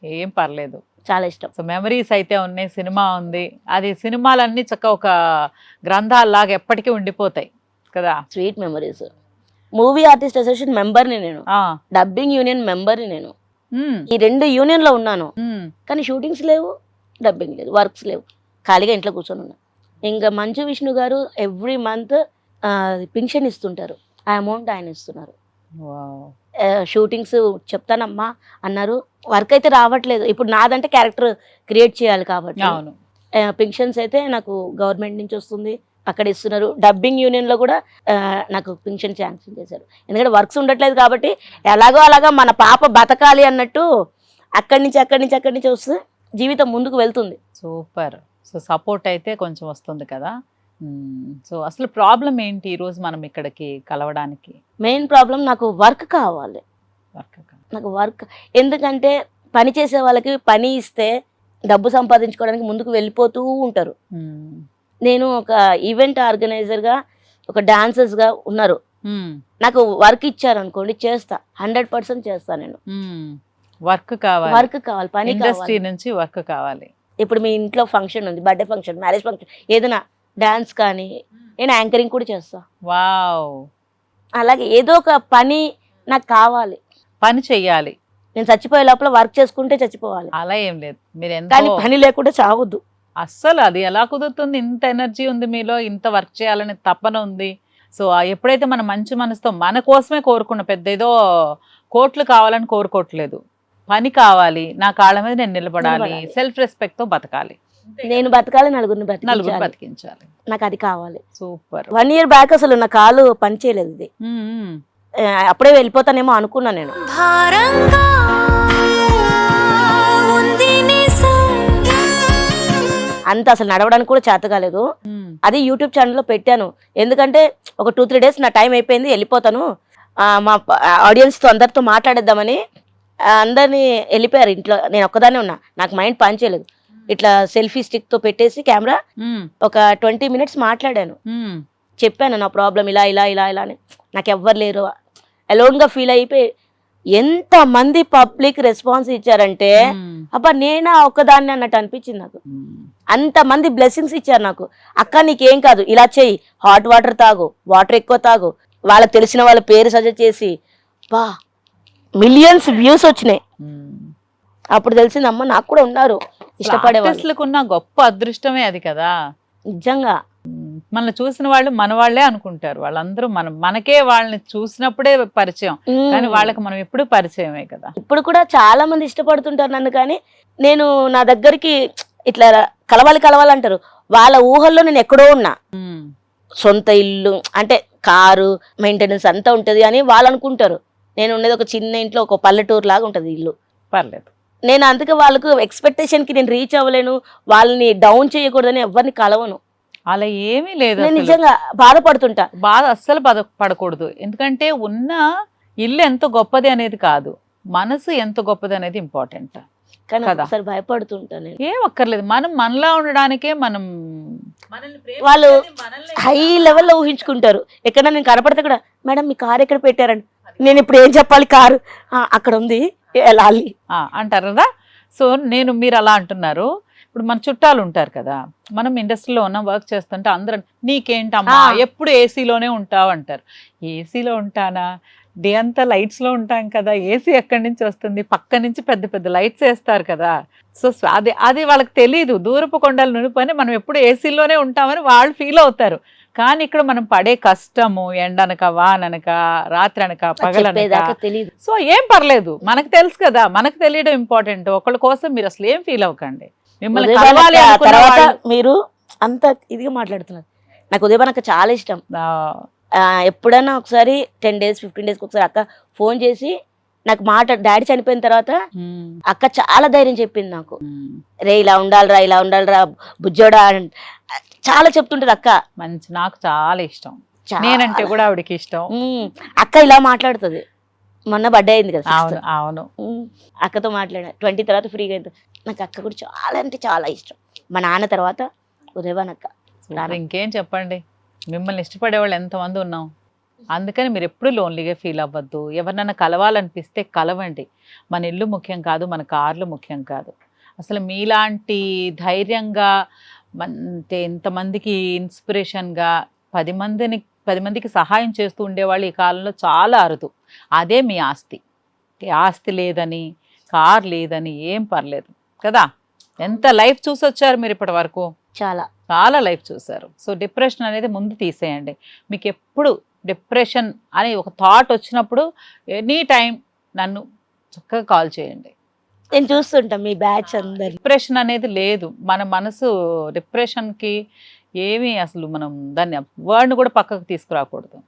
ఏం పర్లేదు, చాలా ఇష్టం. సో మెమరీస్ అయితే ఉన్నాయి, సినిమా ఉంది. అది సినిమాలన్నీ చక్కగా ఒక గ్రంథాల్లాగా ఎప్పటికీ ఉండిపోతాయి కదా. Sweet memories. Movie artist association మెంబర్ని నేను, డబ్బింగ్ యూనియన్ మెంబర్ని నేను. ఈ 2 యూనియన్ లో ఉన్నాను, కానీ షూటింగ్స్ లేవు, డబ్బింగ్ లేదు, వర్క్స్ లేవు, ఖాళీగా ఇంట్లో కూర్చొని ఉన్నా. ఇంకా మంచు విష్ణు గారు ఎవ్రీ మంత్ పింఛన్ ఇస్తుంటారు, ఆ అమౌంట్ ఆయన ఇస్తున్నారు. షూటింగ్స్ చెప్తానమ్మా అన్నారు, వర్క్ అయితే రావట్లేదు. ఇప్పుడు నాదంటే క్యారెక్టర్ క్రియేట్ చేయాలి కాబట్టి పింఛన్స్ అయితే నాకు గవర్నమెంట్ నుంచి వస్తుంది, అక్కడ ఇస్తున్నారు. డబ్బింగ్ యూనియన్ లో కూడా నాకు పింఛన్ శాంక్షన్ చేశారు, ఎందుకంటే వర్క్స్ ఉండట్లేదు కాబట్టి. ఎలాగో అలాగా మన పాప బతకాలి అన్నట్టు అక్కడి నుంచి వస్తే జీవితం ముందుకు వెళ్తుంది. సూపర్. సో సపోర్ట్ అయితే కొంచెం వస్తుంది కదా. సో అసలు ప్రాబ్లం ఏంటి ఈరోజు మనం ఇక్కడికి కలవడానికి? మెయిన్ ప్రాబ్లం నాకు వర్క్ కావాలి. నాకు వర్క్, ఎందుకంటే పని చేసే వాళ్ళకి పని ఇస్తే డబ్బు సంపాదించుకోవడానికి ముందుకు వెళ్ళిపోతూ ఉంటారు. నేను ఒక ఈవెంట్ ఆర్గనైజర్గా, ఒక డాన్సర్స్గా ఉన్నారు, నాకు వర్క్ ఇచ్చారు అనుకోండి, చేస్తా, 100% చేస్తా. నేను వర్క్ కావాలి, పని, ఇండస్ట్రీ నుంచి వర్క్ కావాలి. ఇప్పుడు మీ ఇంట్లో ఫంక్షన్ ఉంది, బర్త్డే ఫంక్షన్, మ్యారేజ్ ఫంక్షన్, ఏదైనా డాన్స్ కానీ, నేను యాంకరింగ్ కూడా చేస్తా. వావ్. అలాగే ఏదో ఒక పని నాకు కావాలి, పని చెయ్యాలి. నేను చచ్చిపోయే లోపల వర్క్ చేసుకుంటే చచ్చిపోవాలి, అలా ఏం లేదు. మీరు కానీ ఎంతో పని లేకుండా చావద్దు. అస్సలు అది ఎలా కుదురుతుంది? ఇంత ఎనర్జీ ఉంది మీలో, ఇంత వర్క్ చేయాలనే తపన ఉంది. సో ఎప్పుడైతే మన మంచి మనసుతో మన కోసమే కోరుకున్న, పెద్ద ఏదో కోట్లు కావాలని కోరుకోవట్లేదు, పని కావాలి, నా కాళ్ళ మీద నేను నిలబడాలి, సెల్ఫ్ రెస్పెక్ట్ తో బతకాలి, నేను బతకాలి, నలుగురిని నలుగురు బతకాలి, బతికించాలి. నాకు అది కావాలి. సూపర్. 1 year బ్యాక్ అసలు నా కాలు పని చేయలేదు, ఇది అప్పుడే వెళ్ళిపోతానేమో అనుకున్నా నేను. అంత అసలు నడవడానికి కూడా చేత కాలేదు. అది యూట్యూబ్ ఛానల్లో పెట్టాను, ఎందుకంటే ఒక 2-3 days నా టైం అయిపోయింది, వెళ్ళిపోతాను, మా ఆడియన్స్తో అందరితో మాట్లాడేద్దామని. అందరినీ వెళ్ళిపోయారు, ఇంట్లో నేను ఒక్కదానే ఉన్నా, నాకు మైండ్ పని చేయలేదు. ఇట్లా సెల్ఫీ స్టిక్ తో పెట్టేసి కెమెరా ఒక 20 minutes మాట్లాడాను, చెప్పాను నా ప్రాబ్లం ఇలా ఇలా ఇలా ఇలా అని. నాకు ఎవ్వరు లేరు, అలోన్ గా ఫీల్ అయిపోయి ఎంత మంది పబ్లిక్ రెస్పాన్స్ ఇచ్చారంటే అబ్బా నేనా ఒక్కదాన్ని అన్నట్టు అనిపించింది నాకు. అంత మంది బ్లెస్సింగ్స్ ఇచ్చారు నాకు. అక్క నీకేం కాదు, ఇలా చెయ్యి, హాట్ వాటర్ తాగు, వాటర్ ఎక్కువ తాగు, వాళ్ళకి తెలిసిన వాళ్ళ పేరు సజెస్ట్ చేసి బా మిలియన్స్ వ్యూస్ వచ్చినాయి. అప్పుడు తెలిసింది అమ్మ నాకు కూడా ఉన్నారు ఇష్టపడే వాళ్ళకున్న గొప్ప అదృష్టమే అది కదా నిజంగా. మనల్ని చూసిన వాళ్ళు మన వాళ్ళే అనుకుంటారు, వాళ్ళందరూ మనకే వాళ్ళని చూసినప్పుడే పరిచయం, కానీ వాళ్ళకి మనం ఎప్పుడు పరిచయమే కదా. ఇప్పుడు కూడా చాలా మంది ఇష్టపడుతుంటారు నన్ను, కానీ నేను నా దగ్గరికి ఇట్లా కలవాలంటారు, వాళ్ళ ఊహల్లో నేను ఎక్కడో ఉన్నా. సొంత ఇల్లు అంటే కారు మెయింటెనెన్స్ అంతా ఉంటది అని వాళ్ళు అనుకుంటారు, నేను ఉండేది ఒక చిన్న ఇంట్లో, ఒక పల్లెటూరు లాగా ఉంటది ఇల్లు. పర్లేదు, నేను అందుకే వాళ్ళకు ఎక్స్పెక్టేషన్ కి నేను రీచ్ అవ్వలేను, వాళ్ళని డౌన్ చేయకూడదని ఎవరిని కలవను. అలా ఏమీ లేదు, నేను నిజంగా బాధపడుతుంటా. బాధ అస్సలు బాధపడకూడదు, ఎందుకంటే ఉన్న ఇల్లు ఎంత గొప్పది అనేది కాదు, మనసు ఎంత గొప్పది అనేది ఇంపార్టెంట్. కానీ ఒకసారి భయపడుతుంటా నేను. ఏం అక్కర్లేదు, మనం మనలా ఉండడానికే మనం. వాళ్ళు హై లెవెల్లో ఊహించుకుంటారు, ఎక్కడ నేను కనపడితే కూడా మేడం మీ కారు ఎక్కడ పెట్టారండి, నేను ఇప్పుడు ఏం చెప్పాలి, కారు అక్కడ ఉంది వెళ్ళాలి అంటారు కదా. సో మీరు అలా అంటున్నారు. ఇప్పుడు మన చుట్టాలు ఉంటారు కదా, మనం ఇండస్ట్రీలో ఉన్న వర్క్ చేస్తుంటే అందరూ నీకేంటమ్మా ఎప్పుడు ఏసీలోనే ఉంటావు అంటారు. ఏసీలో ఉంటానా, డే అంతా లైట్స్ లో ఉంటాం కదా, ఏసీ ఎక్కడి నుంచి వస్తుంది, పక్క నుంచి పెద్ద పెద్ద లైట్స్ వేస్తారు కదా. సో అది వాళ్ళకి తెలియదు, దూరపు కొండలు నునుపని మనం ఎప్పుడు ఏసీలోనే ఉంటామని వాళ్ళు ఫీల్ అవుతారు. కానీ ఇక్కడ మనం పడే కష్టము, ఎండనక వాననక రాత్రి అనక పగలనక తెలియదు. సో ఏం పర్లేదు, మనకు తెలుసు కదా, మనకు తెలియడం ఇంపార్టెంట్. ఒకళ్ళ కోసం మీరు అసలు ఏం ఫీల్ అవ్వకండి. మిమ్మల్ని కలవాలి తర్వాత మీరు అంత ఇదిగా మాట్లాడుతున్నారు. నాకు ఉదయభానక్క చాలా ఇష్టం. ఎప్పుడైనా ఒకసారి 10 days 15 days ఒకసారి అక్క ఫోన్ చేసి నాకు డాడీ చనిపోయిన తర్వాత అక్క చాలా ధైర్యం చెప్పింది నాకు. రే ఇలా ఉండాలిరా, ఇలా ఉండాలిరా బుజ్జోడా చాలా చెప్తుంటది అక్క. మంచి, నాకు చాలా ఇష్టం, నేనంటే కూడా ఆవిడకి ఇష్టం. అక్క ఇలా మాట్లాడుతుంది. మొన్న బర్త్డే అయింది కదా. అవును అవును, అక్కతో మాట్లాడా 20 తర్వాత ఫ్రీగా అయింది. నాకు అక్క కూడా చాలా అంటే చాలా ఇష్టం. మా నాన్న తర్వాత ఉదయభానక్క. ఇంకేం చెప్పండి, మిమ్మల్ని ఇష్టపడే వాళ్ళు ఎంతమంది ఉన్నాం. అందుకని మీరు ఎప్పుడు లోన్లీగా ఫీల్ అవ్వద్దు. ఎవరినైనా కలవాలనిపిస్తే కలవండి. మన ఇల్లు ముఖ్యం కాదు, మన కార్లు ముఖ్యం కాదు. అసలు మీలాంటి ధైర్యంగా అంటే ఇంతమందికి ఇన్స్పిరేషన్గా 10 మందికి సహాయం చేస్తూ ఉండేవాళ్ళు ఈ కాలంలో చాలా అరుదు. అదే మీ ఆస్తి. ఆస్తి లేదని, కార్ లేదని ఏం పర్లేదు కదా. ఎంత లైఫ్ చూసొచ్చారు మీరు ఇప్పటి వరకు, చాలా లైఫ్ చూసారు. సో డిప్రెషన్ అనేది ముందు తీసేయండి. మీకు ఎప్పుడు డిప్రెషన్ అనే ఒక థాట్ వచ్చినప్పుడు ఎనీ టైం నన్ను చక్కగా కాల్ చేయండి, నేను చూస్తుంటా మీ బ్యాచ్ అందరు. డిప్రెషన్ అనేది లేదు, మన మనసు డిప్రెషన్కి ఏమీ అసలు మనం దాన్ని వర్డ్ని కూడా పక్కకు తీసుకురాకూడదు.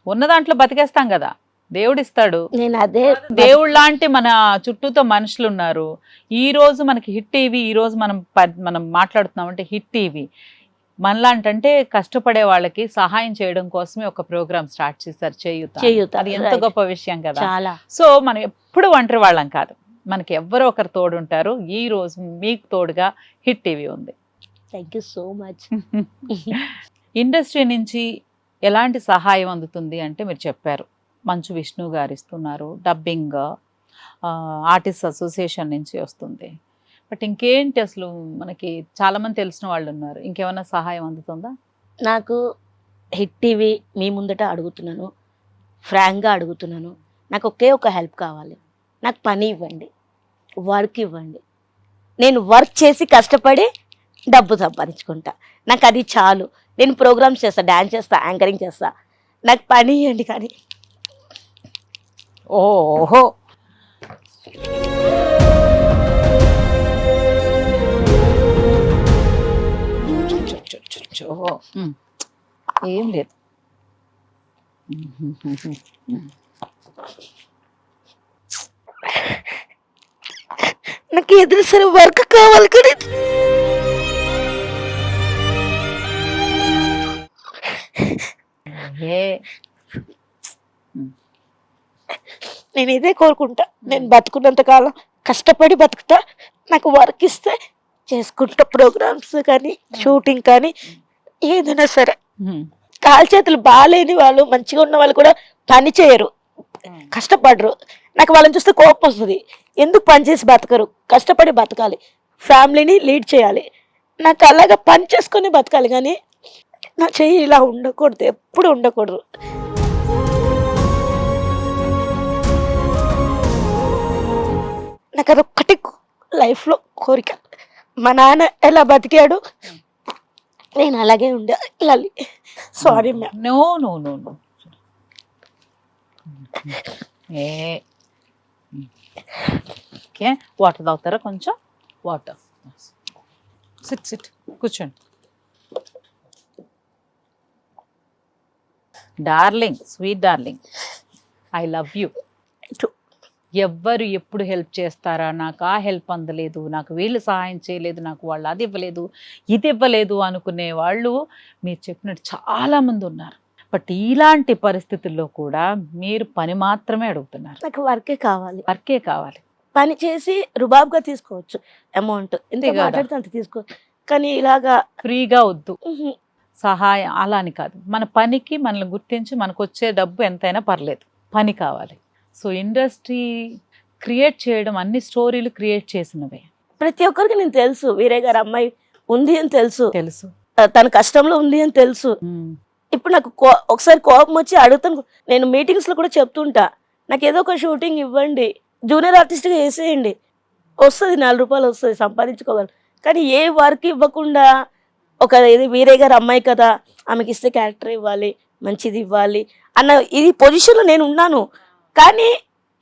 ఉన్న దాంట్లో బతికేస్తాం కదా, దేవుడిస్తాడు. నేను అదే దేవుడు లాంటి మన చుట్టూతో మనుషులు ఉన్నారు. ఈ రోజు మనకి హిట్ టీవీ, ఈ రోజు మనం మాట్లాడుతున్నామంటే హిట్ టీవీ మనలాంటి అంటే కష్టపడే వాళ్ళకి సహాయం చేయడం కోసమే ఒక ప్రోగ్రామ్ స్టార్ట్ చేశారు, చేయూత. అది ఎంత గొప్ప విషయం కదా. సో మనం ఎప్పుడు ఒంటరి వాళ్ళం కాదు, మనకి ఎవరో ఒకరు తోడుంటారు. ఈ రోజు మీకు తోడుగా హిట్ టీవీ ఉంది. Thank you so much. Industry నుంచి ఎలాంటి సహాయం అందుతుంది అంటే మీరు చెప్పారు, మంచు విష్ణు గారు ఇస్తున్నారు, డబ్బింగ్ ఆర్టిస్ట్ అసోసియేషన్ నుంచి వస్తుంది. బట్ ఇంకేంటి అసలు మనకి చాలా మంది తెలిసిన వాళ్ళు ఉన్నారు, ఇంకేమైనా సహాయం అందుతుందా? నాకు హిట్ టీవీ మీ ముందట అడుగుతున్నాను, ఫ్రాంక్గా అడుగుతున్నాను, నాకు ఒకే ఒక హెల్ప్ కావాలి. నాకు పని ఇవ్వండి, వర్క్ ఇవ్వండి, నేను వర్క్ చేసి కష్టపడి డబ్బు సంపాదించుకుంటా, నాకు అది చాలు. నేను ప్రోగ్రామ్స్ చేస్తా, డ్యాన్స్ చేస్తా, యాంకరింగ్ చేస్తా, నాకు పని ఇవ్వండి. కానీ ఓహో ఏం లేదు. నాకు ఎదురు సరే వర్క్ కావాలి. కానీ ఏ నేను ఇదే కోరుకుంటా, నేను బతుకున్నంత కాలం కష్టపడి బతుకుతా, నాకు వర్క్ ఇస్తే చేసుకుంటా, ప్రోగ్రామ్స్ కానీ షూటింగ్ కానీ ఏదైనా సరే. కాలు చేతులు బాగాలేని వాళ్ళు, మంచిగా ఉన్న వాళ్ళు కూడా పని చేయరు, కష్టపడరు. నాకు వాళ్ళని చూస్తే కోపం వస్తుంది. ఎందుకు పని చేసి బతకరు? కష్టపడి బతకాలి, ఫ్యామిలీని లీడ్ చేయాలి. నాకు అలాగా పని చేసుకొని బతకాలి, కానీ నా చెయ్యి ఇలా ఉండకూడదు, ఎప్పుడు ఉండకూడదు. నాకు అదొక్కటి లైఫ్లో కోరిక. మా నాన్న ఎలా బతికాడు, నేను అలాగే ఉండాలి. Sorry ma'am. No no no no ఏ ఓకే, వాటర్ తాగుతారా? కొంచెం వాటర్. సిట్ సిట్, కూర్చోండి. Darling, sweet darling, I love you. ఎవ్వరు ఎప్పుడు హెల్ప్ చేస్తారా, నాకు ఆ హెల్ప్ అందలేదు, నాకు వీళ్ళు సహాయం చేయలేదు, నాకు వాళ్ళు అది ఇవ్వలేదు, ఇది ఇవ్వలేదు అనుకునే వాళ్ళు మీరు చెప్పినట్టు చాలామంది ఉన్నారు. బట్ ఇలాంటి పరిస్థితుల్లో కూడా మీరు పని మాత్రమే అడుగుతున్నారు. నాకు వర్కే కావాలి, వర్కే కావాలి. పని చేసి రుబాబ్గా తీసుకోవచ్చు అమౌంట్, ఎంత మాట్లాడితే అంత తీసుకోవచ్చు. కానీ ఇలాగా ఫ్రీగా వద్దు, సహాయం అలా అని కాదు. మన పనికి మనల్ని గుర్తించి మనకు వచ్చే డబ్బు ఎంతైనా పర్లేదు, పని కావాలి. సో ఇండస్ట్రీ క్రియేట్ చేయడం, అన్ని స్టోరీలు క్రియేట్ చేసినవే. ప్రతి ఒక్కరికి నేను తెలుసు, వీరే గారు అమ్మాయి ఉంది అని తెలుసు, తెలుసు తన కష్టంలో ఉంది అని తెలుసు. ఇప్పుడు నాకు ఒకసారి కోపం వచ్చి అడుగుతాను. నేను మీటింగ్స్ లో కూడా చెప్తుంటా, నాకు ఏదో ఒక షూటింగ్ ఇవ్వండి, జూనియర్ ఆర్టిస్ట్గా వేసేయండి, వస్తుంది 4 రూపాయలు వస్తుంది, సంపాదించుకోగలరు. కానీ ఏ వర్క్ ఇవ్వకుండా ఒక ఇది వీరే గారు అమ్మాయి కదా, ఆమెకి ఇస్తే క్యారెక్టర్ ఇవ్వాలి, మంచిది ఇవ్వాలి అన్న ఇది పొజిషన్లో నేను ఉన్నాను. కానీ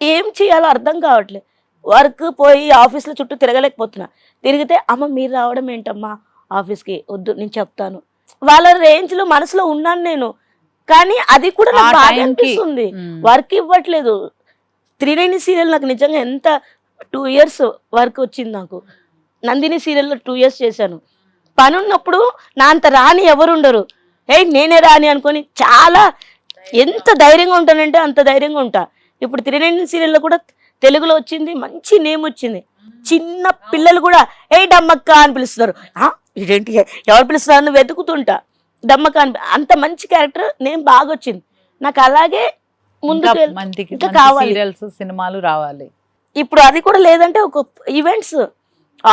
ఏం చేయాలో అర్థం కావట్లేదు. వర్క్ పోయి ఆఫీస్లో చుట్టూ తిరగలేకపోతున్నా. తిరిగితే అమ్మ మీరు రావడం ఏంటమ్మా ఆఫీస్కి, వద్దు నేను చెప్తాను. వాళ్ళ రేంజ్లో మనసులో ఉన్నాను నేను. కానీ అది కూడా నాకు బాగా అనిపిస్తుంది, వర్క్ ఇవ్వట్లేదు. 390 సీరియల్ నాకు నిజంగా ఎంత 2 years వర్క్ వచ్చింది నాకు. నందిని సీరియల్లో 2 years చేశాను. పని ఉన్నప్పుడు నా అంత రాని ఎవరు ఉండరు. నేనే రాని అనుకొని చాలా ఎంత ధైర్యంగా ఉంటానంటే అంత ధైర్యంగా ఉంటా. ఇప్పుడు 390 సీరియల్లో కూడా తెలుగులో వచ్చింది, మంచి నేమ్ వచ్చింది. చిన్న పిల్లలు కూడా డమ్మక్క అని పిలుస్తున్నారు. ఇదేంటి ఎవరు పిలుస్తున్నారు అని వెతుకుతుంటా. డమ్మక్క అని, అంత మంచి క్యారెక్టర్ నేమ్ బాగా వచ్చింది నాకు. అలాగే ముందుకు ఇంకా కావాలి, సినిమాలు రావాలి. ఇప్పుడు అది కూడా లేదంటే ఒక ఈవెంట్స్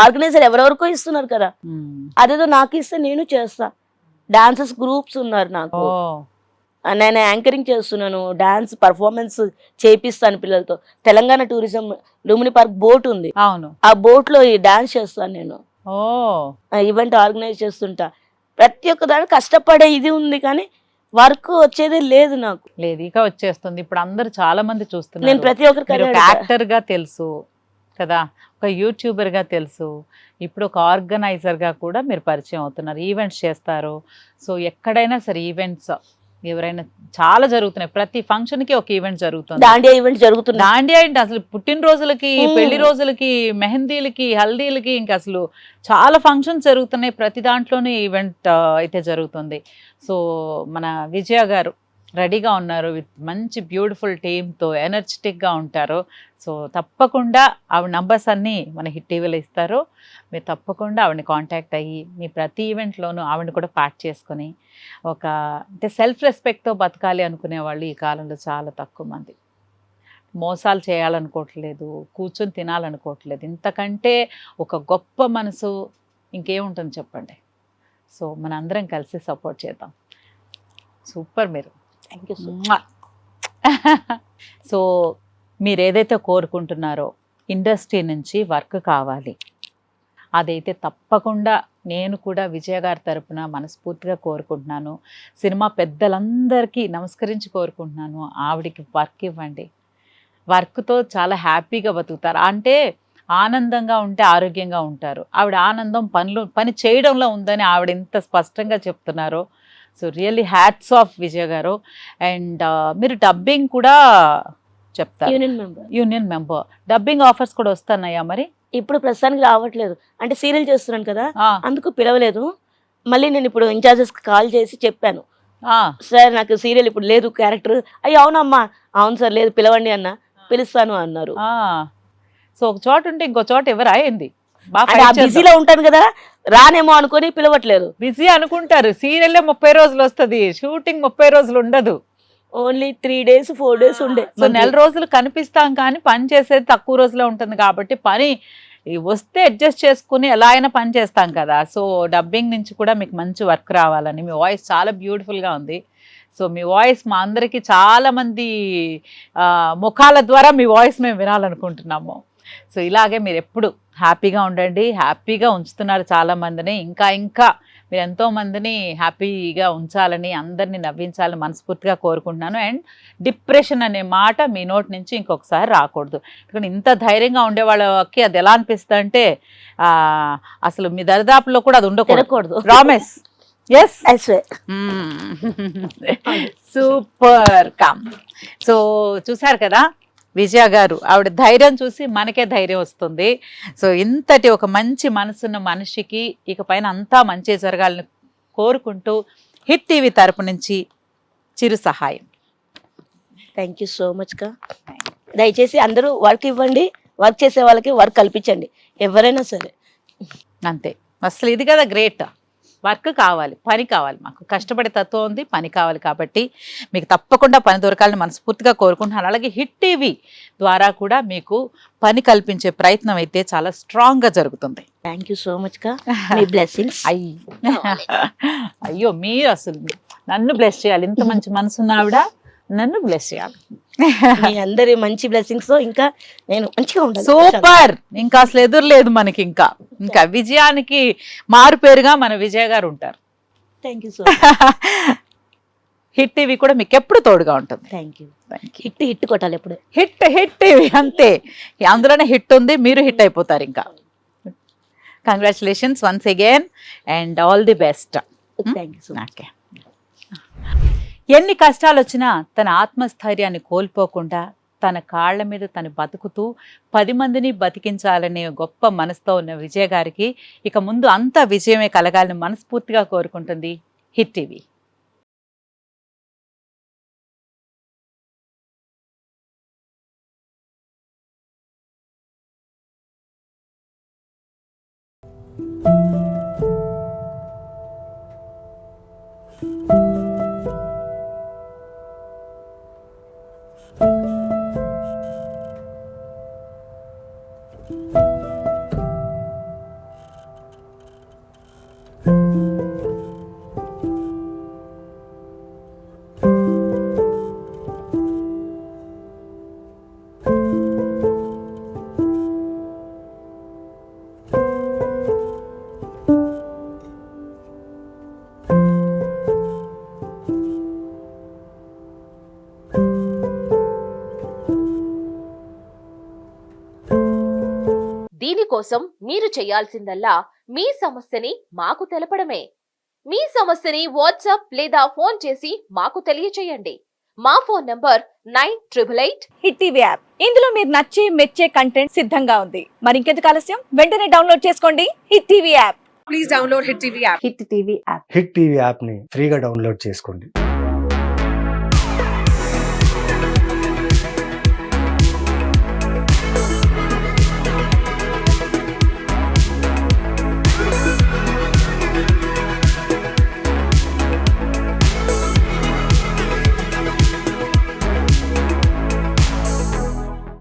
ఆర్గనైజర్ ఎవరెవరికో ఇస్తున్నారు కదా, అదేదో నాకు ఇస్తే నేను చేస్తా. డాన్సర్స్ గ్రూప్స్ ఉన్నారు నాకు, నేను యాంకరింగ్ చేస్తున్నాను, డాన్స్ పర్ఫార్మెన్స్ చేపిస్తాను పిల్లలతో. Telangana tourism Lumbini park boat ఉంది, ఆ బోట్ లో డాన్స్ చేస్తాను నేను. ఈవెంట్ ఆర్గనైజ్ చేస్తుంటా. ప్రతి ఒక్క దానికి కష్టపడే ఇది ఉంది, కానీ వర్క్ వచ్చేదే లేదు నాకు. లేదు, ఇక వచ్చేస్తుంది. ఇప్పుడు అందరు చాలా మంది చూస్తున్నారు. నేను ప్రతి ఒక్కరికి యాక్టర్ గా తెలుసు కదా, ఒక యూట్యూబర్ గా తెలుసు, ఇప్పుడు ఒక ఆర్గనైజర్ గా కూడా మీరు పరిచయం అవుతున్నారు, ఈవెంట్స్ చేస్తారు. సో ఎక్కడైనా సరే ఈవెంట్స్ ఎవరైనా చాలా జరుగుతున్నాయి. ప్రతి ఫంక్షన్ కి ఒక ఈవెంట్ జరుగుతుంది. దాండియా ఈవెంట్ జరుగుతుంది. దాండియా అంటే అసలు పుట్టినరోజులకి, పెళ్లి రోజులకి, మెహందీలకి, హల్దీలకి, ఇంకా అసలు చాలా ఫంక్షన్స్ జరుగుతున్నాయి. ప్రతి దాంట్లోనే ఈవెంట్ అయితే జరుగుతుంది. సో మన విజయ గారు రెడీగా ఉన్నారు విత్ మంచి బ్యూటిఫుల్ టీమ్తో, ఎనర్జెటిక్గా ఉంటారు. సో తప్పకుండా ఆవిడ నంబర్స్ అన్నీ మన హిట్ టీవీలో ఇస్తారు. మీరు తప్పకుండా ఆవిడని కాంటాక్ట్ అయ్యి మీ ప్రతి ఈవెంట్లోనూ ఆవిడని కూడా పార్ట్ చేసుకొని ఒక అంటే సెల్ఫ్ రెస్పెక్ట్తో బతకాలి అనుకునే వాళ్ళు ఈ కాలంలో చాలా తక్కువ మంది. మోసాలు చేయాలనుకోవట్లేదు, కూర్చొని తినాలనుకోవట్లేదు. ఇంతకంటే ఒక గొప్ప మనసు ఇంకేముంటుంది చెప్పండి. సో మన అందరం కలిసి సపోర్ట్ చేద్దాం. సూపర్ మీరు. Thank you. సో మీరు ఏదైతే కోరుకుంటున్నారో ఇండస్ట్రీ నుంచి వర్క్ కావాలి, అదైతే తప్పకుండా నేను కూడా విజయ గారి తరపున మనస్ఫూర్తిగా కోరుకుంటున్నాను. సినిమా పెద్దలందరికీ నమస్కరించి కోరుకుంటున్నాను, ఆవిడికి వర్క్ ఇవ్వండి. వర్క్తో చాలా హ్యాపీగా బతుకుతారు. అంటే ఆనందంగా ఉంటే ఆరోగ్యంగా ఉంటారు. ఆవిడ ఆనందం పని చేయడంలో ఉందని ఆవిడ ఇంత స్పష్టంగా చెప్తున్నారు. సో రియల్లీ హ్యాట్స్ ఆఫ్ విజయ గారు. అండ్ మీరు డబ్బింగ్ కూడా చెప్తారు, యూనియన్ మెంబర్. డబ్బింగ్ ఆఫర్స్ కూడా వస్తున్నాయా మరి? ఇప్పుడు ప్రస్తుతానికి రావట్లేదు, అంటే సీరియల్ చేస్తున్నాను కదా, అందుకు పిలవలేదు. మళ్ళీ నేను ఇప్పుడు ఇన్ఛార్జెస్ కాల్ చేసి చెప్పాను, సార్ నాకు సీరియల్ ఇప్పుడు లేదు క్యారెక్టర్. అయ్యి అవునమ్మా, అవును సార్ లేదు, పిలవండి అన్న. పిలుస్తాను అన్నారు. సో ఒక చోట ఉంటే ఇంకో చోట ఎవరు అయింది, బిజీలో ఉంటాను కదా, రానేమో అనుకుని పిలవట్లేదు. బిజీ అనుకుంటారు, సీరియల్ 30 రోజులు వస్తుంది, షూటింగ్ 30 రోజులు ఉండదు, ఓన్లీ 3 days 4 days ఉండే. సో 4 రోజులు కనిపిస్తాం కానీ పని చేసేది తక్కువ రోజులో ఉంటుంది కాబట్టి పని వస్తే అడ్జస్ట్ చేసుకుని ఎలా అయినా పని చేస్తాం కదా. సో డబ్బింగ్ నుంచి కూడా మీకు మంచి వర్క్ రావాలని, మీ వాయిస్ చాలా బ్యూటిఫుల్గా ఉంది. సో మీ వాయిస్ మా అందరికీ చాలామంది ముఖాల ద్వారా మీ వాయిస్ మేము వినాలనుకుంటున్నాము. సో ఇలాగే మీరు ఎప్పుడు హ్యాపీగా ఉండండి, హ్యాపీగా ఉంచుతున్నారు చాలామందిని, ఇంకా ఇంకా మీరు ఎంతోమందిని హ్యాపీగా ఉంచాలని, అందరినీ నవ్వించాలని మనస్ఫూర్తిగా కోరుకుంటున్నాను. అండ్ డిప్రెషన్ అనే మాట మీ నోటి నుంచి ఇంకొకసారి రాకూడదు. ఎందుకంటే ఇంత ధైర్యంగా ఉండే వాళ్ళకి అది ఎలా అనిపిస్తుంది అంటే అసలు మీ దరిదాపుల్లో కూడా అది ఉండకూడదు. Promise? Yes, super calm. So చూసారు కదా విజయ గారు, ఆవిడ ధైర్యం చూసి మనకే ధైర్యం వస్తుంది. సో ఇంతటి ఒక మంచి మనసున్న మనిషికి ఇక పైన అంతా మంచి జరగాలని కోరుకుంటూ హిట్ టీవీ తరపు నుంచి చిరు సహాయం. థ్యాంక్ యూ సో మచ్ గా. దయచేసి అందరూ వర్క్ ఇవ్వండి, వర్క్ చేసే వాళ్ళకి వర్క్ కల్పించండి, ఎవరైనా సరే. అంతే, అసలు ఇది కదా గ్రేట్. వర్క్ కావాలి, పని కావాలి, మాకు కష్టపడే తత్వం ఉంది, పని కావాలి. కాబట్టి మీకు తప్పకుండా పని దొరకాలని మనస్ఫూర్తిగా కోరుకుంటున్నాను. అలాగే హిట్ టీవీ ద్వారా కూడా మీకు పని కల్పించే ప్రయత్నం అయితే చాలా స్ట్రాంగ్గా జరుగుతుంది. థ్యాంక్ యూ సో మచ్ గా. మీ బ్లెస్సింగ్స్. అయ్యో మీరు అసలు నన్ను బ్లెస్ చేయాలి, ఇంత మంచి మనసున్న ఆవిడ నన్ను బ్లెస్ చేయాలి. మీ అందరి మంచి బ్లెస్సింగ్స్ తో ఇంకా నేను మంచిగా ఉంటాను. సూపర్, ఇంకా అసలు ఎదురు లేదు మనకి. ఇంకా విజయానికి మారు పేరుగా మన విజయ్ గారు ఉంటారు. Thank you so hit TV కూడా మీకు ఎప్పుడు తోడుగా ఉంటుంది. Thank you. హిట్ కొట్టాలి ఎప్పుడు. హిట్ టీవీ అంతే, అందులోనే హిట్ ఉంది, మీరు హిట్ అయిపోతారు. ఇంకా congratulations once again and all the best. Thank you so much. ఎన్ని కష్టాలు వచ్చినా తన ఆత్మస్థైర్యాన్ని కోల్పోకుండా తన కాళ్ల మీద తను బతుకుతూ 10 మందిని బతికించాలనే గొప్ప మనసుతో ఉన్న విజయ్ గారికి ఇక ముందు అంతా విజయమే కలగాలని మనస్ఫూర్తిగా కోరుకుంటుంది హిట్ టీవీ. దీనికోసం మీరు చేయాల్సిందల్లా మీ సమస్యని మాకు తెలపడమే. మీ సమస్యని వాట్సాప్ లేదా ఫోన్ చేసి మాకు తెలియచేయండి. మా phone number 9888. Hit TV app, ఇందులో మీరు నచ్చే మెచ్చే కంటెంట్ సిద్ధంగా ఉంది. మరి ఇంకెందుకు ఆలస్యం, వెంటనే డౌన్లోడ్ చేసుకోండి hit TV app. Please download Hit TV app. Hit TV app. Hit TV యాప్ని ఫ్రీగా డౌన్లోడ్ చేసుకోండి.